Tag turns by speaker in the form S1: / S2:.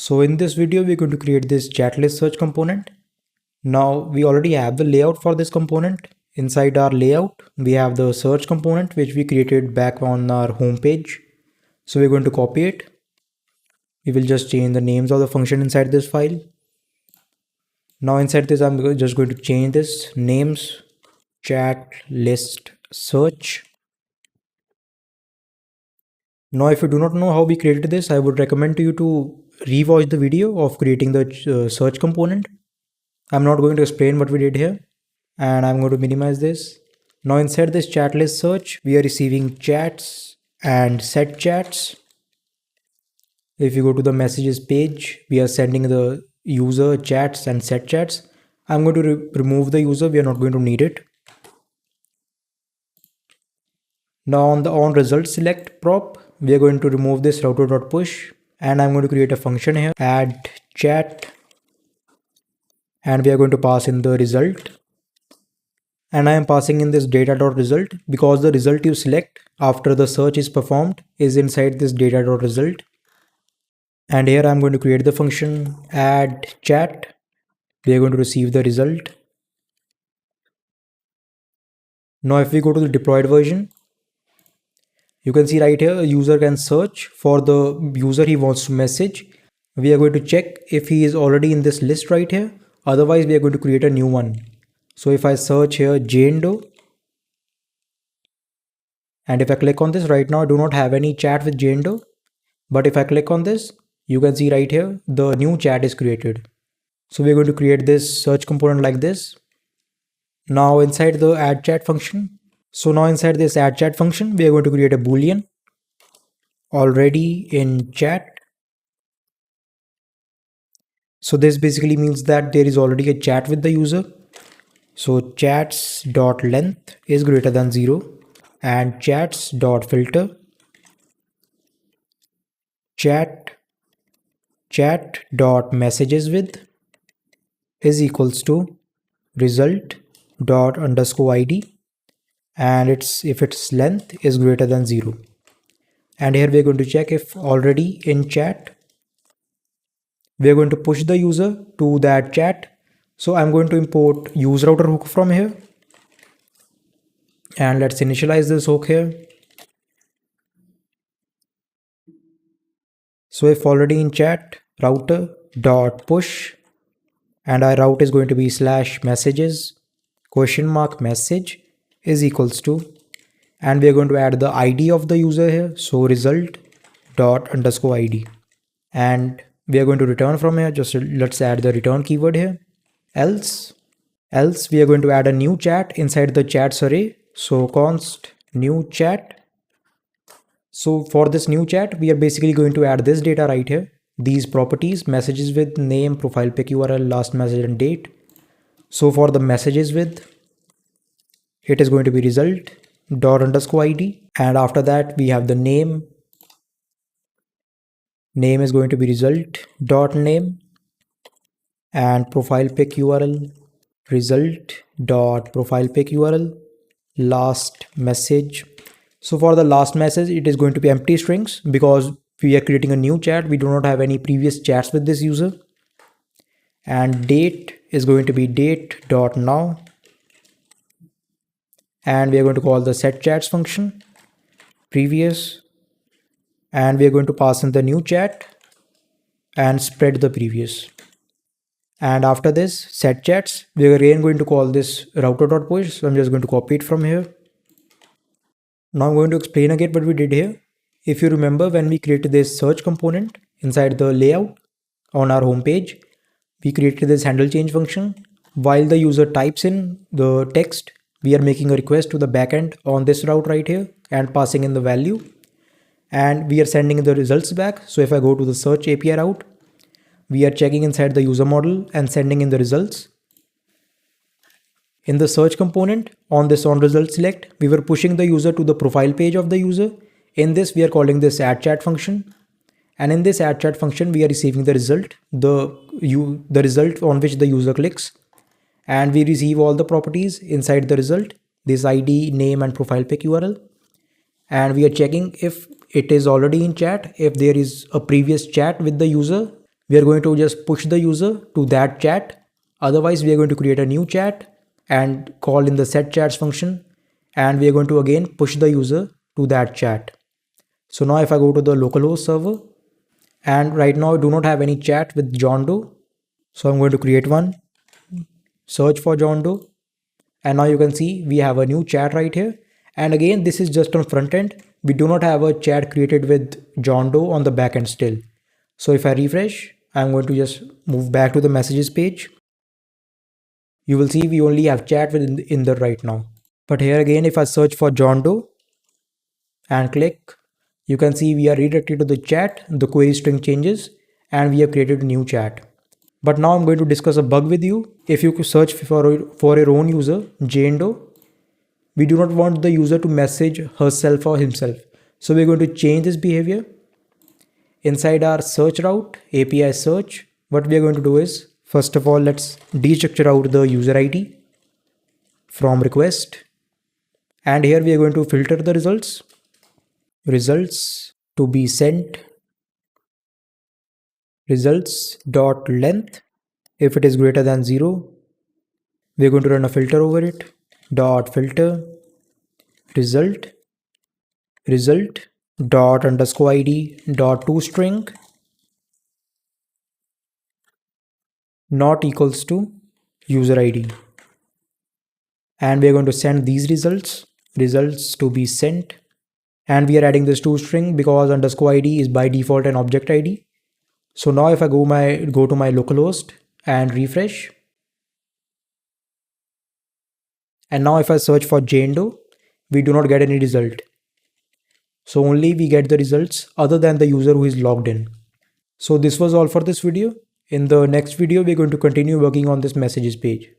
S1: So in this video, we're going to create this ChatListSearch component. Now we already have the layout for this component. Inside our layout, we have the search component, which we created back on our home page. So we're going to copy it. We will just change the names of the function inside this file. Now inside this, I'm just going to change this names ChatListSearch. Now, if you do not know how we created this, I would recommend to you to rewatch the video of creating the search component. I'm not going to explain what we did here, and I'm going to minimize this. Now inside this ChatListSearch, we are receiving chats and set chats. If you go to the messages page, we are sending the user chats and set chats. I'm going to remove the user. We are not going to need it. Now on the onResult prop, we are going to remove this router.push, and I'm going to create a function here, add chat, and we are going to pass in the result. And I am passing in this data.result because the result you select after the search is performed is inside this data.result. And here I'm going to create the function add chat. We are going to receive the result. Now if we go to the deployed version, you can see right here a user can search for the user he wants to message. We are going to check if he is already in this list right here. Otherwise, we are going to create a new one. So if I search here Jane, and if I click on this right now, I do not have any chat with Jane. But if I click on this, you can see right here the new chat is created. So we're going to create this search component like this. Now inside the add chat function. So now inside this add chat function, we are going to create a boolean already in chat. So this basically means that there is already a chat with the user. So chats.length is greater than 0 and chats.filter chat.messagesWidth is equals to result._id, and if its length is greater than 0. And here we are going to check if already in chat. We are going to push the user to that chat. So I'm going to import useRouter hook from here. And let's initialize this hook here. So if already in chat, router.push, and our route is going to be /messages ?message is equals to, and we are going to add the ID of the user here. So result._id, and we are going to return from here. Just let's add the return keyword here. Else we are going to add a new chat inside the chats array. So const new chat. So for this new chat, we are basically going to add this data right here. These properties, messages with name, profile pic URL, last message and date. So for the messages with, it is going to be result._id, and after that we have the name. Name is going to be result.name, and profile pic URL result.profile pic URL, last message. So for the last message, it is going to be empty strings because we are creating a new chat. We do not have any previous chats with this user. And date is going to be date.now, and we are going to call the setChats function previous, and we are going to pass in the new chat and spread the previous. And after this setChats, we are again going to call this router.push. So I'm just going to copy it from here. Now I'm going to explain again what we did here. If you remember, when we created this search component inside the layout on our home page, we created this handle change function. While the user types in the text, we are making a request to the backend on this route right here and passing in the value, and we are sending the results back. So if I go to the search API route, we are checking inside the user model and sending in the results. In the search component on this onResultSelect, we were pushing the user to the profile page of the user. In this, we are calling this add chat function. And in this add chat function, we are receiving the result, the result on which the user clicks. And we receive all the properties inside the result, this ID, name, and profile pic URL. And we are checking if it is already in chat. If there is a previous chat with the user, we are going to just push the user to that chat. Otherwise, we are going to create a new chat and call in the setChats function, and we are going to again push the user to that chat. So now if I go to the localhost server, and right now I do not have any chat with John Doe, so I'm going to create one, search for John Doe, and now you can see we have a new chat right here. And again, this is just on front end. We do not have a chat created with John Doe on the back end still. So if I refresh, I'm going to just move back to the messages page. You will see we only have chat in there right now. But here again, if I search for John Doe and click, you can see we are redirected to the chat, the query string changes, and we have created a new chat. But now I'm going to discuss a bug with you. If you search for your own user, Jane Doe, we do not want the user to message herself or himself. So we're going to change this behavior. Inside our search route, API search, what we are going to do is, first of all, let's destructure out the user ID from request. And here we are going to filter the results to be sent, results.length. If it is greater than 0, we're going to run a filter over it. Dot filter result dot underscore id dot toString not equals to user id, and we are going to send these results to be sent, and we are adding this toString because underscore id is by default an object id. So now if I go to my localhost and refresh, and now if I search for Jane Doe, we do not get any result. So only we get the results other than the user who is logged in. So this was all for this video. In the next video, we're going to continue working on this messages page.